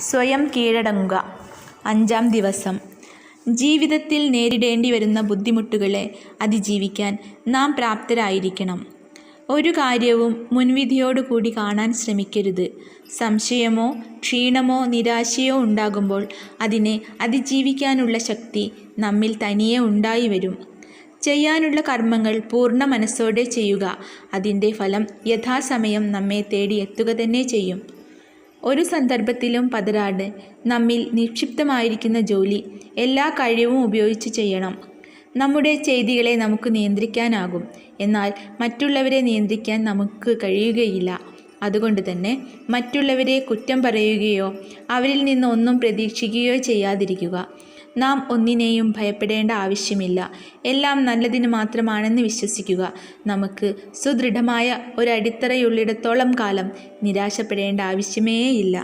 സ്വയം കീഴടങ്ങുക. 5-ാം ദിവസം. ജീവിതത്തിൽ നേരിടേണ്ടി വരുന്ന ബുദ്ധിമുട്ടുകളെ അതിജീവിക്കാൻ നാം പ്രാപ്തരായിരിക്കണം. ഒരു കാര്യവും മുൻവിധിയോടുകൂടി കാണാൻ ശ്രമിക്കരുത്. സംശയമോ ക്ഷീണമോ നിരാശയോ ഉണ്ടാകുമ്പോൾ അതിനെ അതിജീവിക്കാനുള്ള ശക്തി നമ്മിൽ തനിയെ ഉണ്ടായി വരും. ചെയ്യാനുള്ള കർമ്മങ്ങൾ പൂർണ്ണ മനസ്സോടെ ചെയ്യുക. അതിൻ്റെ ഫലം യഥാസമയം നമ്മെ തേടി എത്തുക തന്നെ ചെയ്യും. ഒരു സന്ദർഭത്തിലും പതരാതെ നമ്മിൽ നിക്ഷിപ്തമായിരിക്കുന്ന ജോലി എല്ലാ കഴിവും ഉപയോഗിച്ച് ചെയ്യണം. നമ്മുടെ ചെയ്തികളെ നമുക്ക് നിയന്ത്രിക്കാനാകും, എന്നാൽ മറ്റുള്ളവരെ നിയന്ത്രിക്കാൻ നമുക്ക് കഴിയുകയില്ല. അതുകൊണ്ട് തന്നെ മറ്റുള്ളവരെ കുറ്റം പറയുകയോ അവരിൽ നിന്ന് ഒന്നും പ്രതീക്ഷിക്കുകയോ ചെയ്യാതിരിക്കുക. നാം ഒന്നിനെയും ഭയപ്പെടേണ്ട ആവശ്യമില്ല. എല്ലാം നല്ലതിന് മാത്രമാണെന്ന് വിശ്വസിക്കുക. നമുക്ക് സുദൃഢമായ ഒരടിത്തറയുള്ളിടത്തോളം കാലം നിരാശപ്പെടേണ്ട ആവശ്യമേയില്ല.